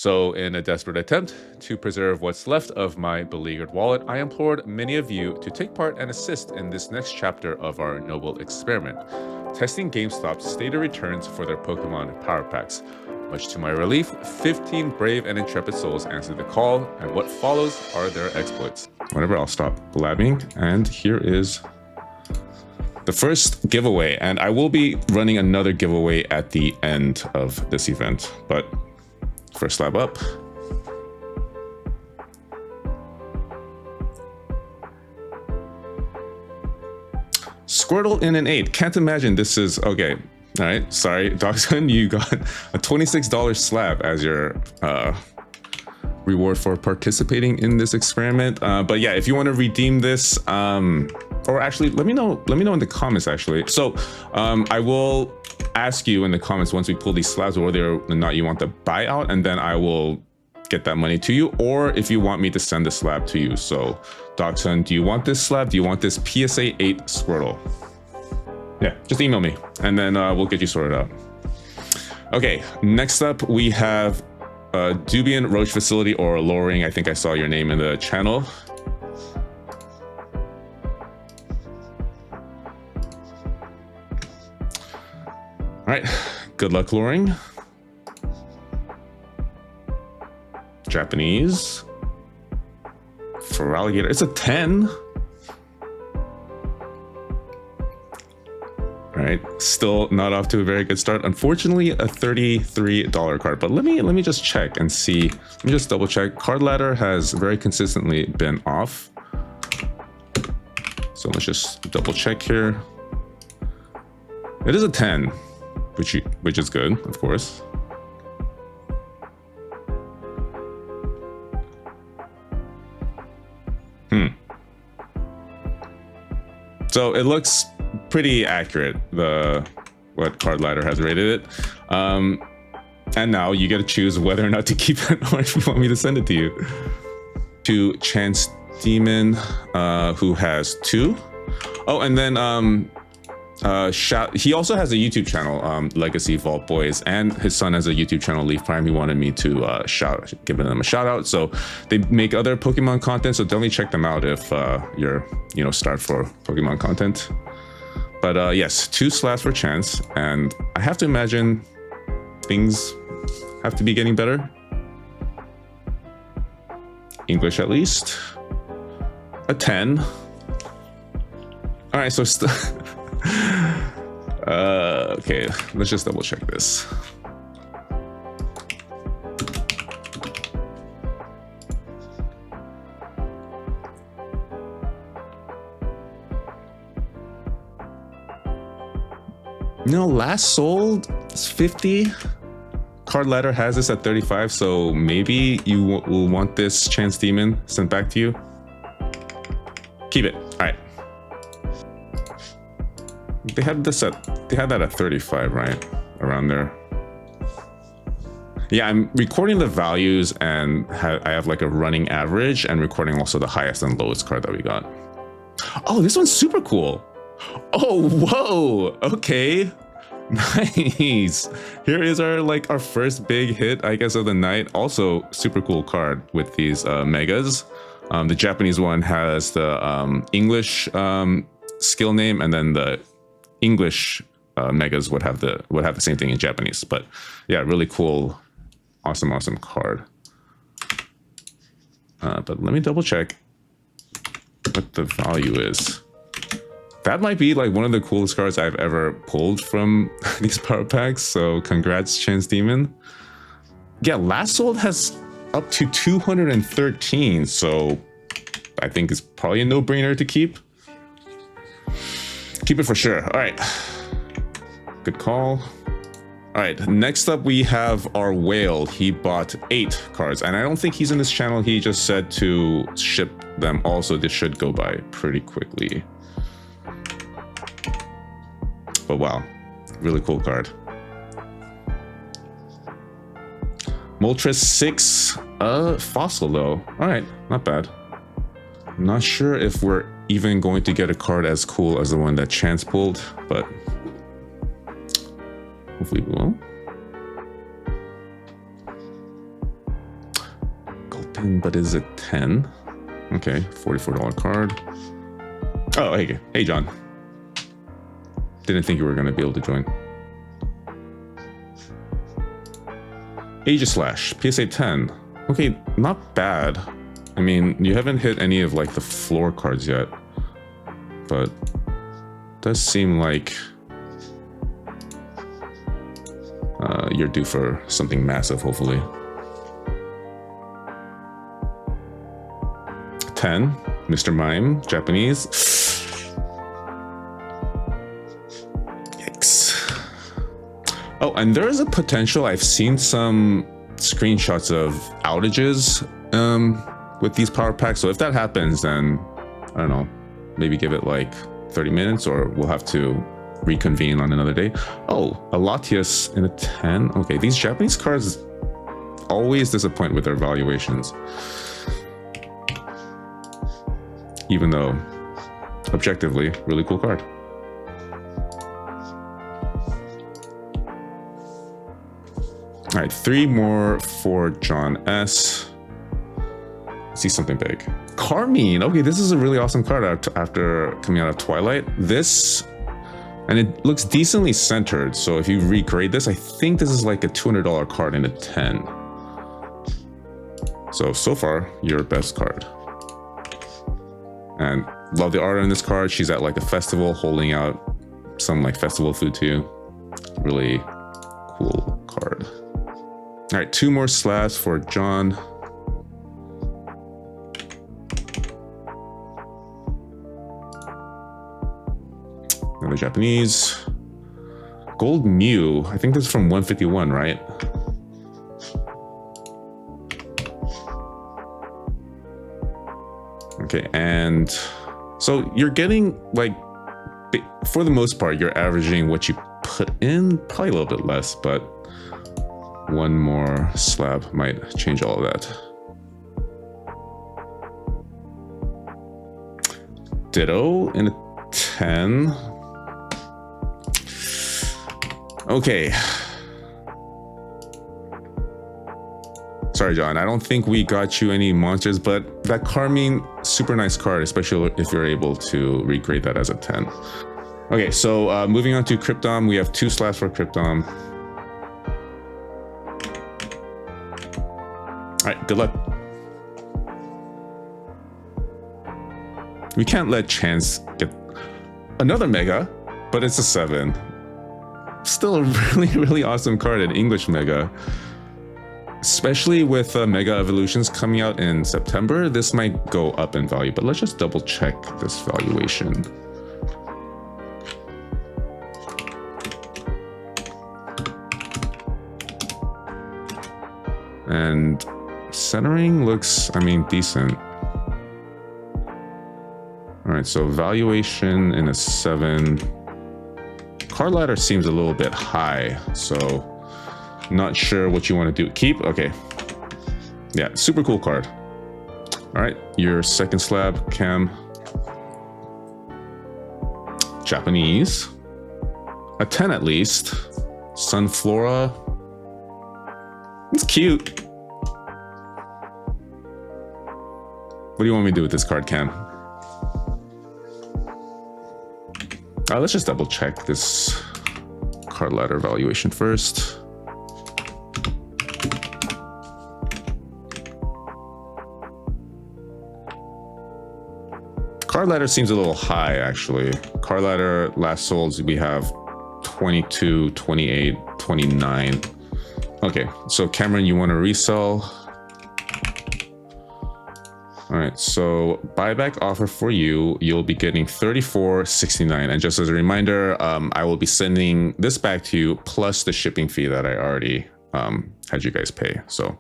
So in a desperate attempt to preserve what's left of my beleaguered wallet, I implored many of you to take part and assist in this next chapter of our noble experiment, testing GameStop's stated returns for their Pokemon Power Packs. Much to my relief, 15 brave and intrepid souls answered the call, and what follows are their exploits. Whatever, I'll stop blabbing, and here is the first giveaway, and I will be running another giveaway at the end of this event, but first slab up. Squirtle in an 8. Can't imagine this is okay. All right, sorry, Dogson, you got a $26 slab as your reward for participating in this experiment. But yeah, if you want to redeem this, or actually, let me know in the comments. Actually, so I will ask you in the comments once we pull these slabs whether or not you want the buyout, and then I will get that money to you, or if you want me to send the slab to you. So Dogson, do you want this slab? Do you want this PSA 8 Squirtle? Yeah, just email me and then we'll get you sorted out. Okay, next up we have Dubian Roach Facility, or Lowering. I think I saw your name in the channel. All right, good luck, Lowering. Japanese for alligator. It's a 10. All right, still not off to a very good start. Unfortunately, a $33 card. But let me just check and see. Let me just double check. Card ladder has very consistently been off. So let's just double check here. It is a 10, which is good, of course. So it looks pretty accurate, what Card Ladder has rated it. And now you get to choose whether or not to keep it, or if you want me to send it to you. To Chance Demon, who has 2. Oh, and then he also has a YouTube channel, Legacy Vault Boys, and his son has a YouTube channel, Leaf Prime. He wanted me to give them a shout out. So they make other Pokemon content, so definitely check them out if you're starved for Pokemon content. But yes, 2 slabs for Chance, and I have to imagine things have to be getting better. English at least. A 10. All right, so okay, let's just double check this. Last sold is 50. Card Ladder has this at 35, so maybe you will want this Chance Demon sent back to you. Keep it. All right. They had that at 35, right? Around there. Yeah, I'm recording the values, and I have like a running average, and recording also the highest and lowest card that we got. Oh, this one's super cool. Oh, whoa. Okay. Nice. Here is our first big hit, I guess, of the night. Also super cool card with these megas. The Japanese one has the English skill name, and then the English megas would have the same thing in Japanese. But yeah, really cool, awesome card. But let me double check what the value is. That might be like one of the coolest cards I've ever pulled from these power packs. So congrats, Chance Demon. Yeah, last sold has up to 213. So I think it's probably a no-brainer to keep. Keep it for sure. All right. Good call. All right, next up we have our whale. He bought 8 cards, and I don't think he's in this channel. He just said to ship them all, so this should go by pretty quickly. But wow, really cool card. Moltres 6, fossil though. All right, not bad. Not sure if we're even going to get a card as cool as the one that Chance pulled, but hopefully we will. but is it 10? Okay, $44 card. Oh, hey, John. Didn't think you were going to be able to join. Aegislash, PSA 10. Okay, not bad. I mean, you haven't hit any of like the floor cards yet, but does seem like you're due for something massive, hopefully. 10, Mr. Mime, Japanese. Yikes. Oh, and there is a potential. I've seen some screenshots of outages with these power packs. So if that happens, then I don't know, maybe give it like 30 minutes or we'll have to reconvene on another day. Oh, a Latias in a 10. Okay, these Japanese cards always disappoint with their valuations. Even though, objectively, really cool card. All right, 3 more for John S. Let's see something big. Carmine. Okay, this is a really awesome card after coming out of Twilight. This, and it looks decently centered. So if you regrade this, I think this is like a $200 card in a 10. So far, your best card. And love the art on this card. She's at like a festival holding out some like festival food to you. Really cool card. All right, 2 more slabs for John. Another Japanese. Gold Mew. I think this is from 151, right? Okay, and so you're getting like, for the most part, you're averaging what you put in, probably a little bit less, but 1 more slab might change all of that. Ditto in a 10. Okay. Sorry, John, I don't think we got you any monsters, but that Carmine, super nice card, especially if you're able to regrade that as a 10. Okay, so moving on to Cryptom, we have 2 slabs for Cryptom. All right, good luck. We can't let chance get another Mega, but it's a 7. Still a really, really awesome card, an English Mega. Especially with Mega Evolutions coming out in September, this might go up in value, but let's just double check this valuation. And centering looks, I mean, decent. All right, so valuation in a 7. Card ladder seems a little bit high, so not sure what you want to do. Keep? Okay. Yeah, super cool card. All right, your second slab, Cam. Japanese. A 10 at least. Sunflora. It's cute. What do you want me to do with this card, Cam? Let's just double check this card ladder valuation first. Card ladder seems a little high, actually. Card ladder last solds, we have 22, 28, 29. Okay, so Cameron, you want to resell? All right, so buyback offer for you, you'll be getting $34.69. And just as a reminder, I will be sending this back to you plus the shipping fee that I already had you guys pay. So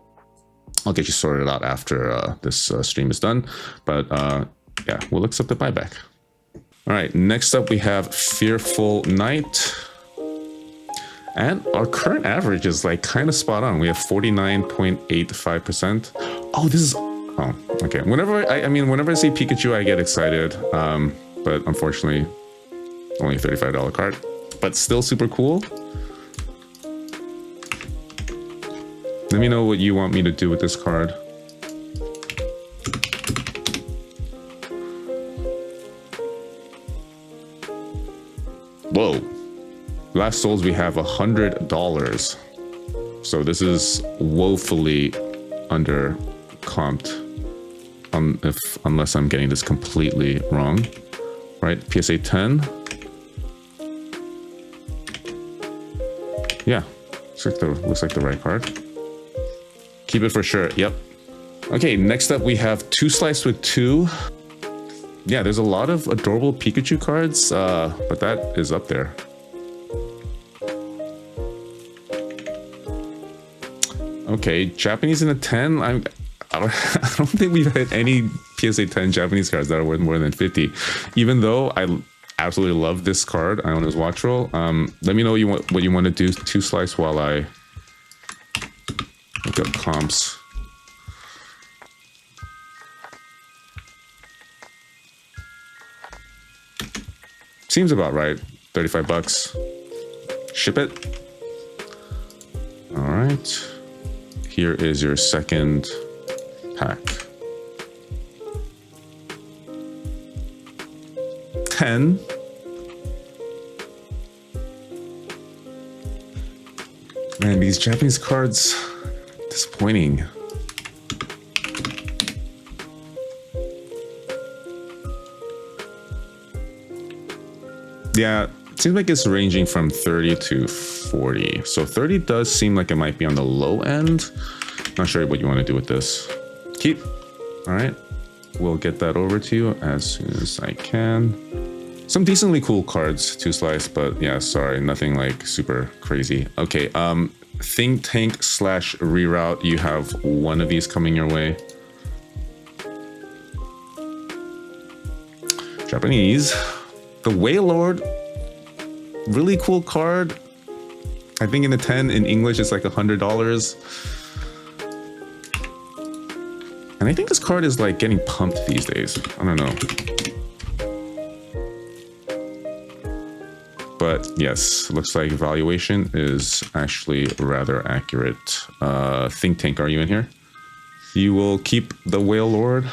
I'll get you sorted out after this stream is done. But yeah, we'll accept the buyback. All right, next up we have Fearful Night. And our current average is like kind of spot on. We have 49.85%. Oh, this is, oh, okay. Whenever I mean, whenever I see Pikachu, I get excited. But unfortunately, only a $35 card, but still super cool. Let me know what you want me to do with this card. Whoa. Last souls, we have $100. So this is woefully under comped. Unless I'm getting this completely wrong. Right, PSA 10. Yeah, looks like the right card. Keep it for sure, yep. Okay, next up we have 2 Slice with 2. Yeah, there's a lot of adorable Pikachu cards, but that is up there. Okay, Japanese in a 10. I don't think we've hit any PSA 10 Japanese cards that are worth more than 50. Even though I absolutely love this card, I own his watch roll. Let me know what you want to do 2 Slice while I look up comps. Seems about right. 35 bucks. Ship it. All right. Here is your second pack. 10. Man, these Japanese cards, disappointing. Yeah, it seems like it's ranging from 30 to 40. So 30 does seem like it might be on the low end. Not sure what you want to do with this. Keep. All right. We'll get that over to you as soon as I can. Some decently cool cards, 2 Slice, but yeah, sorry, nothing like super crazy. Okay, Think Tank / Reroute. You have one of these coming your way. Japanese. The Wailord, really cool card. I think in the 10 in English it's like $100. And I think this card is like getting pumped these days. I don't know. But yes, looks like valuation is actually rather accurate. Think Tank, are you in here? You will keep the Wailord.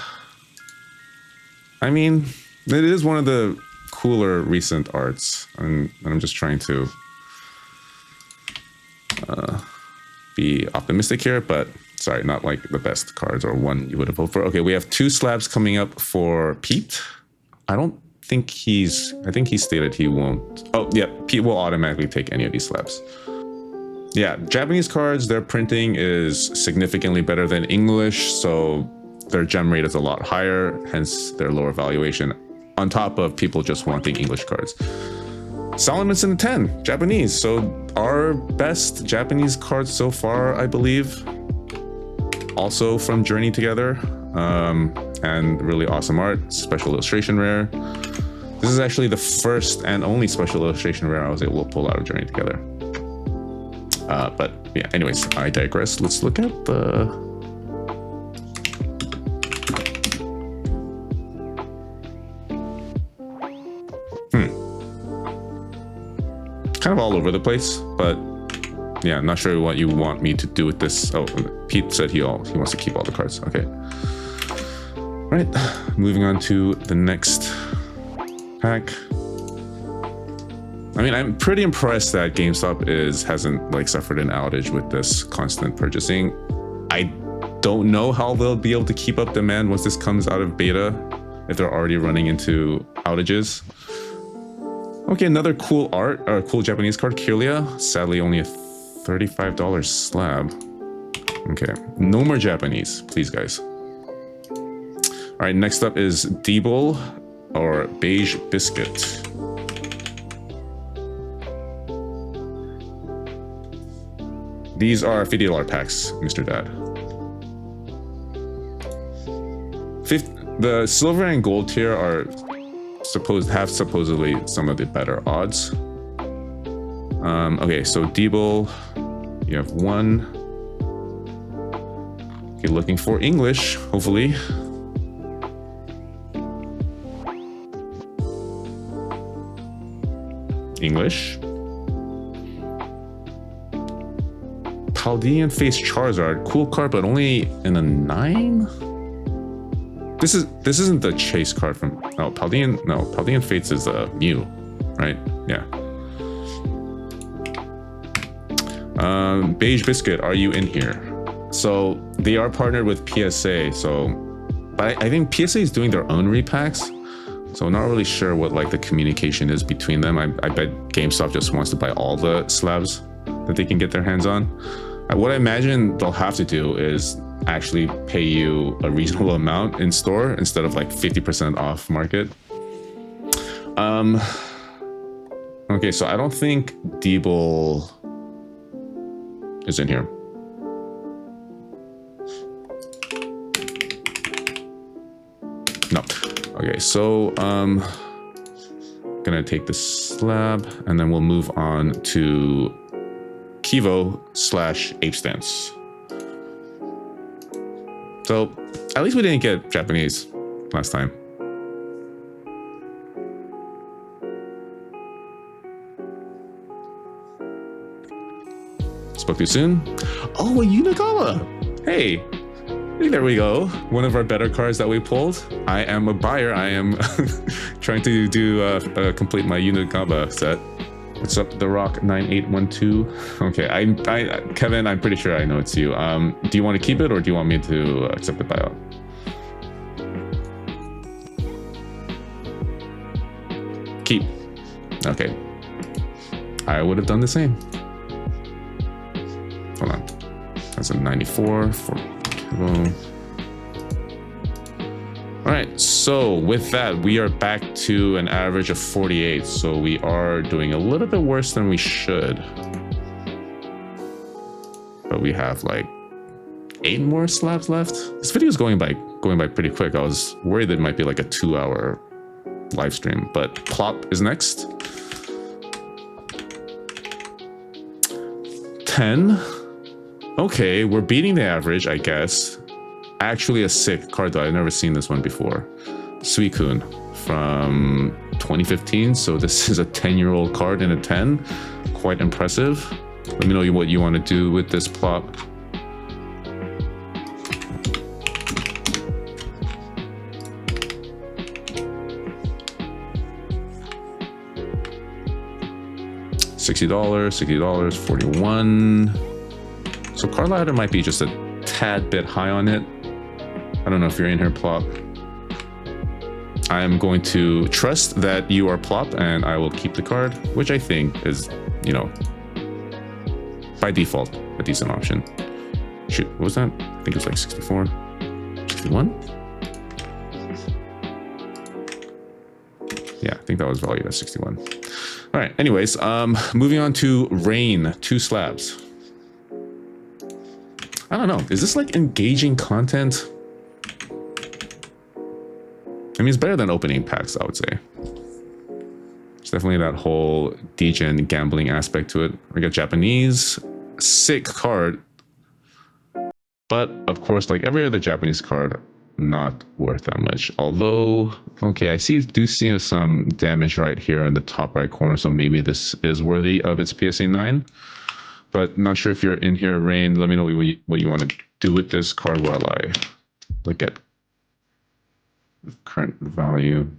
I mean, it is one of the cooler recent arts, and I'm just trying to be optimistic here, but sorry, not like the best cards or one you would have hoped for. Okay, we have 2 slabs coming up for Pete. I think he stated he won't. Oh yeah, Pete will automatically take any of these slabs. Yeah, Japanese cards, their printing is significantly better than English, so their gem rate is a lot higher, hence their lower valuation, on top of people just wanting English cards. Solomon's in the 10, Japanese. So our best Japanese cards so far, I believe. Also from Journey Together. And really awesome art, special illustration rare. This is actually the first and only special illustration rare I was able to pull out of Journey Together. But yeah, anyways, I digress. Let's look at the... Kind of all over the place, but yeah, not sure what you want me to do with this. Oh, Pete said he wants to keep all the cards. Okay. All right, moving on to the next pack. I mean, I'm pretty impressed that GameStop hasn't like suffered an outage with this constant purchasing. I don't know how they'll be able to keep up demand once this comes out of beta, if they're already running into outages. Okay, another cool art, or cool Japanese card, Kirlia. Sadly, only a $35 slab. Okay, no more Japanese, please, guys. All right, next up is Deeble, or Beige Biscuit. These are $50 packs, Mr. Dad. The silver and gold tier are supposedly some of the better odds. Okay, so Deeble, you have one. You're looking for English, hopefully. English. Paldean Face Charizard, cool card, but only in a 9. This isn't the chase card from Paldean Fates is a Mew, right? Yeah. Beige Biscuit, are you in here? So they are partnered with PSA. So, but I think PSA is doing their own repacks. So I'm not really sure what like the communication is between them. I bet GameStop just wants to buy all the slabs that they can get their hands on. What I imagine they'll have to do is actually pay you a reasonable amount in store instead of like 50% off market. Okay, so I don't think Deeble is in here. No. Okay, so gonna take this slab and then we'll move on to Kivo / Ape Stance. So at least we didn't get Japanese last time. Spoke too soon. Oh, a Unagawa. Hey, there we go. One of our better cards that we pulled. I am a buyer. I am trying to do complete my Unagawa set. What's up, The Rock 9812? Okay, I Kevin, I'm pretty sure I know it's you. Do you want to keep it or do you want me to accept the buyout? Keep. Okay. I would have done the same. Hold on. That's a 94 for Kivo. All right, so with that, we are back to an average of 48. So we are doing a little bit worse than we should. But we have like 8 more slabs left. This video is going by pretty quick. I was worried that it might be like a 2-hour live stream, but Plop is next. 10. Okay, we're beating the average, I guess. Actually a sick card though. I've never seen this one before. Suicune from 2015. So this is a 10-year-old card in a 10. Quite impressive. Let me know what you want to do with this Plop. $60, 41. So card ladder might be just a tad bit high on it. I don't know if you're in here, Plop. I'm going to trust that you are Plop and I will keep the card, which I think is, you know, by default, a decent option. Shoot, what was that? I think it was like 64, 61. Yeah, I think that was valued at 61. All right, anyways, moving on to Rain, 2 slabs. I don't know, is this like engaging content? I mean, it's better than opening packs, I would say. It's definitely that whole degen gambling aspect to it. We got Japanese, sick card. But of course, like every other Japanese card, not worth that much. Although, okay, I do see some damage right here in the top right corner. So maybe this is worthy of its PSA 9. But not sure if you're in here, Rain. Let me know what you want to do with this card while I look at current value.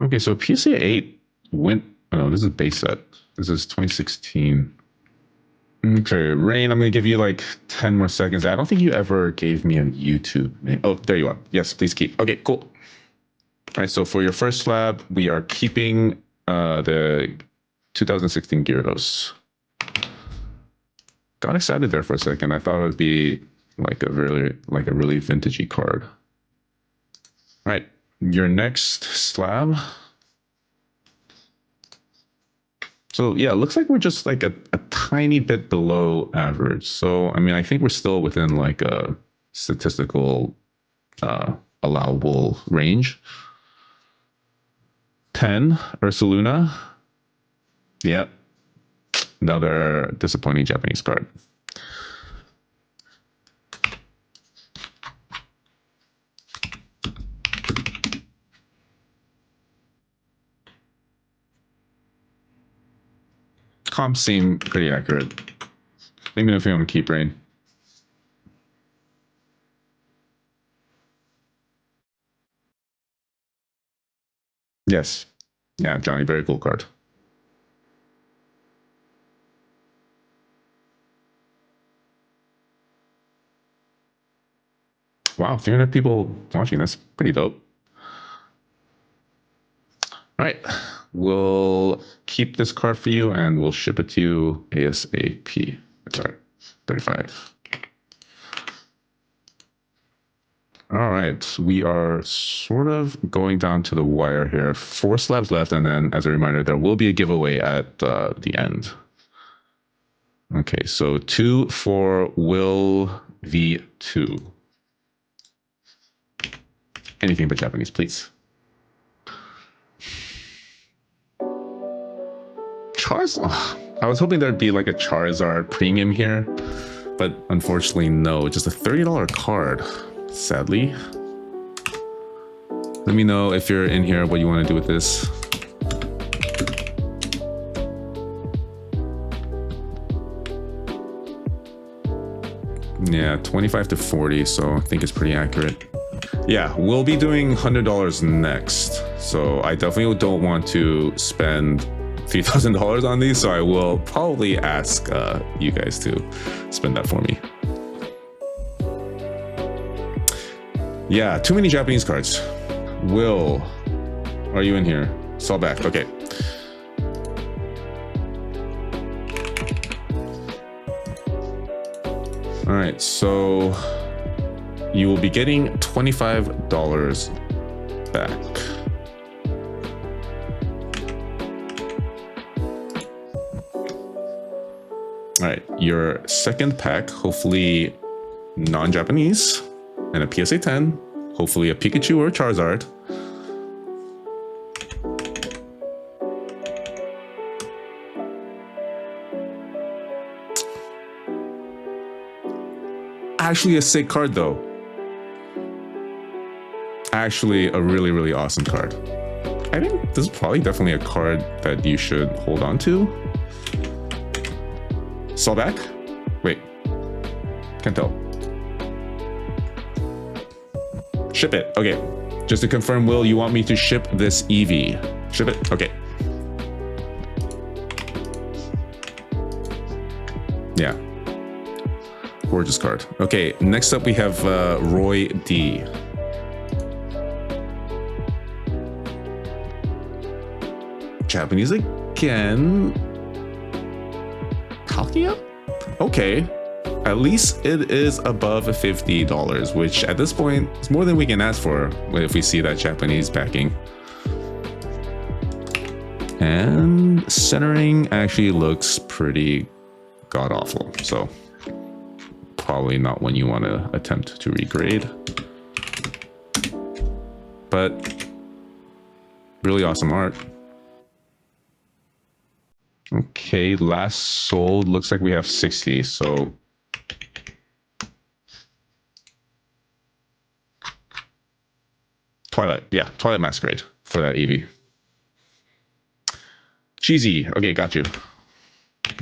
Okay, so PSA 8 went, oh no, this is base set. This is 2016. Okay, Rain, I'm gonna give you like 10 more seconds. I don't think you ever gave me a YouTube name. Oh, there you are. Yes, please keep. Okay, cool. All right, so for your first slab, we are keeping the 2016 Gyarados. Got excited there for a second. I thought it would be like a really vintagey card. All right, your next slab. So yeah, it looks like we're just like a tiny bit below average. So I mean, I think we're still within like a statistical allowable range. 10, Ursaluna. Yep. Another disappointing Japanese card. Comps seem pretty accurate. Let me know if you want to keep Rain. Yes. Yeah, Johnny, very cool card. Wow, 300 people watching. That's pretty dope. All right, we'll keep this card for you and we'll ship it to you ASAP. Sorry, 35. All right, we are sort of going down to the wire here. 4 slabs left, and then as a reminder, there will be a giveaway at the end. Okay, so 2 for Will V2. Anything but Japanese, please. I was hoping there'd be like a Charizard premium here, but unfortunately, no. Just a $30 card, sadly. Let me know if you're in here what you want to do with this. Yeah, 25 to 40, so I think it's pretty accurate. Yeah, we'll be doing $100 next, so I definitely don't want to spend $3,000 on these, so I will probably ask you guys to spend that for me. Yeah, too many Japanese cards. Will, are you in here? Saw back, okay. All right, so you will be getting $25 back. All right, your second pack, hopefully non-Japanese, and a PSA 10, hopefully a Pikachu or a Charizard. Actually a sick card though. Actually a really, really awesome card. I think this is probably definitely a card that you should hold on to. Saw back? Wait, can't tell. Ship it, okay. Just to confirm, Will, you want me to ship this Eevee? Ship it, okay. Yeah. Gorgeous card. Okay, next up we have Roy D. Japanese again. Palkia? Okay. At least it is above $50, which at this point is more than we can ask for if we see that Japanese backing. And centering actually looks pretty god-awful, so probably not one you want to attempt to regrade. But really awesome art. Okay, last sold. Looks like we have 60, so Twilight, yeah, Twilight Masquerade for that Eevee. Cheesy, okay, got you.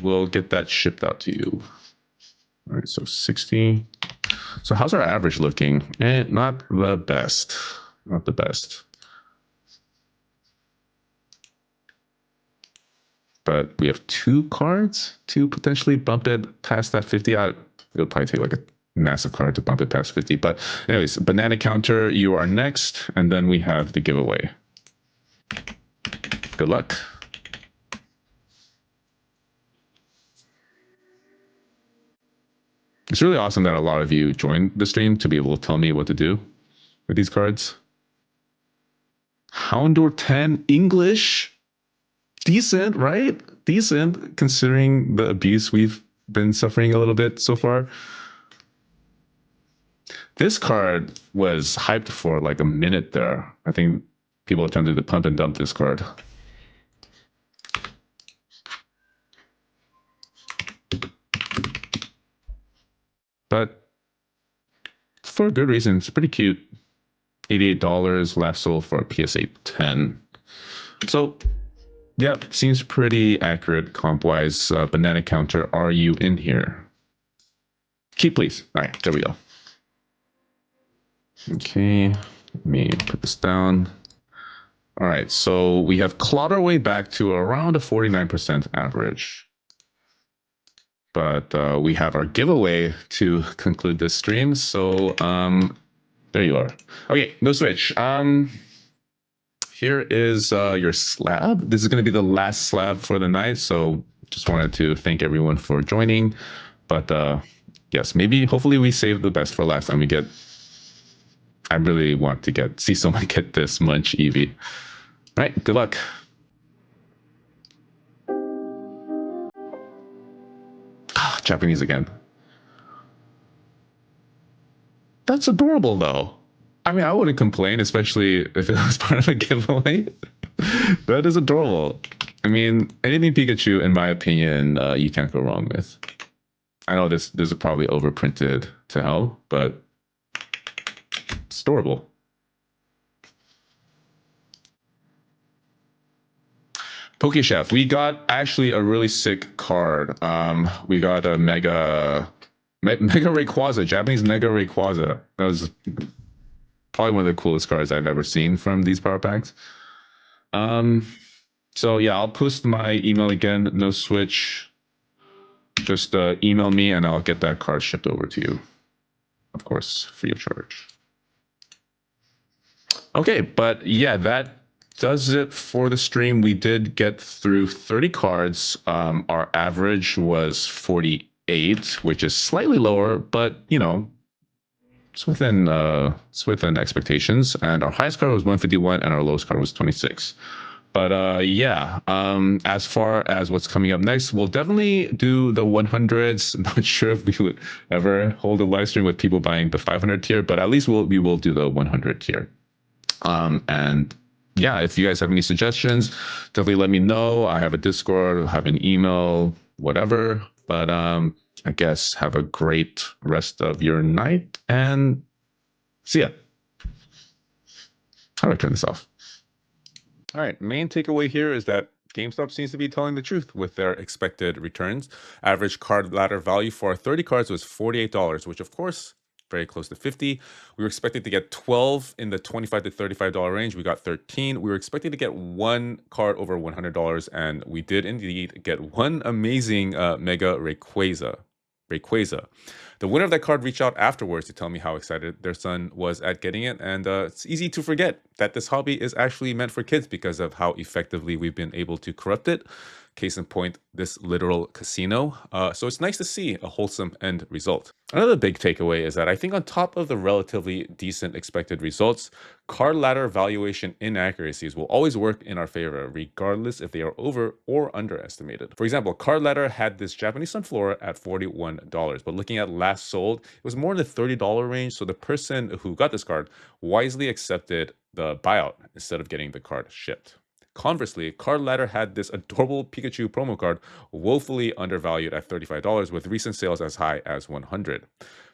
We'll get that shipped out to you. All right, so 60. So how's our average looking? Not the best. Not the best. But we have 2 cards to potentially bump it past that 50. It would probably take like a massive card to bump it past 50. But anyways, banana counter, you are next. And then we have the giveaway. Good luck. It's really awesome that a lot of you joined the stream to be able to tell me what to do with these cards. Houndour 10 English. Decent, right? Decent, considering the abuse we've been suffering a little bit so far. This card was hyped for like a minute there. I think people attempted to pump and dump this card. But for a good reason, it's pretty cute. $88 last sold for a PSA 10. So, yeah, seems pretty accurate comp-wise. Banana counter, are you in here? Keep, please. All right, there we go. Okay, let me put this down. All right, so we have clawed our way back to around a 49% average. But we have our giveaway to conclude this stream. So There you are. Okay, no switch. Here is your slab. This is going to be the last slab for the night, so just wanted to thank everyone for joining. But yes, maybe hopefully we save the best for last time we get. I really want to see someone get this Munch Eevee. All right, good luck. Japanese again. That's adorable, though. I mean, I wouldn't complain, especially if it was part of a giveaway. That is adorable. I mean, anything Pikachu, in my opinion, you can't go wrong with. I know this is probably overprinted to hell, but it's adorable. PokeChef, we got actually a really sick card. We got a Mega Rayquaza, Japanese Mega Rayquaza. That was probably one of the coolest cards I've ever seen from these power packs. So yeah, I'll post my email again. No switch. Just email me and I'll get that card shipped over to you. Of course, free of charge. Okay, but yeah, that does it for the stream. We did get through 30 cards. Our average was 48, which is slightly lower, but you know, it's within expectations. And our highest card was 151, and our lowest card was 26. But yeah, as far as what's coming up next, we'll definitely do the 100s. Not sure if we would ever hold a live stream with people buying the 500 tier, but at least we will do the 100 tier. And yeah, if you guys have any suggestions, definitely let me know. I have a Discord, I have an email, whatever. But I guess have a great rest of your night and see ya. How do I turn this off? All right, main takeaway here is that GameStop seems to be telling the truth with their expected returns. Average card ladder value for 30 cards was $48, which of course, very close to 50. We were expecting to get 12 in the $25 to $35 range. We got 13. We were expecting to get one card over $100, and we did indeed get one amazing Mega Rayquaza. The winner of that card reached out afterwards to tell me how excited their son was at getting it, and it's easy to forget that this hobby is actually meant for kids because of how effectively we've been able to corrupt it. Case in point, this literal casino. So it's nice to see a wholesome end result. Another big takeaway is that I think on top of the relatively decent expected results, card ladder valuation inaccuracies will always work in our favor, regardless if they are over or underestimated. For example, card ladder had this Japanese Sunflora at $41, but looking at last sold, it was more in the $30 range. So the person who got this card wisely accepted the buyout instead of getting the card shipped. Conversely, Card Ladder had this adorable Pikachu promo card woefully undervalued at $35 with recent sales as high as $100.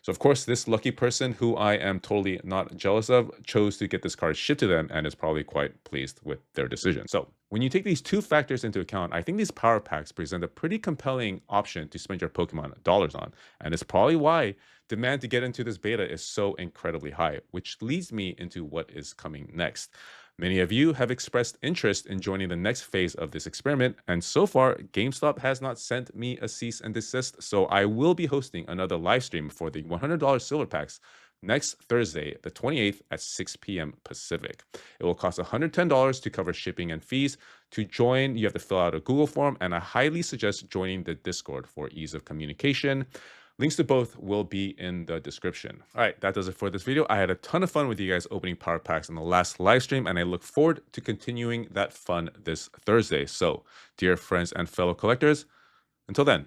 So of course, this lucky person, who I am totally not jealous of, chose to get this card shipped to them and is probably quite pleased with their decision. So when you take these two factors into account, I think these power packs present a pretty compelling option to spend your Pokemon dollars on. And it's probably why demand to get into this beta is so incredibly high, which leads me into what is coming next. Many of you have expressed interest in joining the next phase of this experiment, and so far, GameStop has not sent me a cease and desist, so I will be hosting another live stream for the $100 silver packs next Thursday, the 28th at 6 p.m. Pacific. It will cost $110 to cover shipping and fees. To join, you have to fill out a Google form, and I highly suggest joining the Discord for ease of communication. Links to both will be in the description. All right, that does it for this video. I had a ton of fun with you guys opening power packs in the last live stream, and I look forward to continuing that fun this Thursday. So, dear friends and fellow collectors, until then,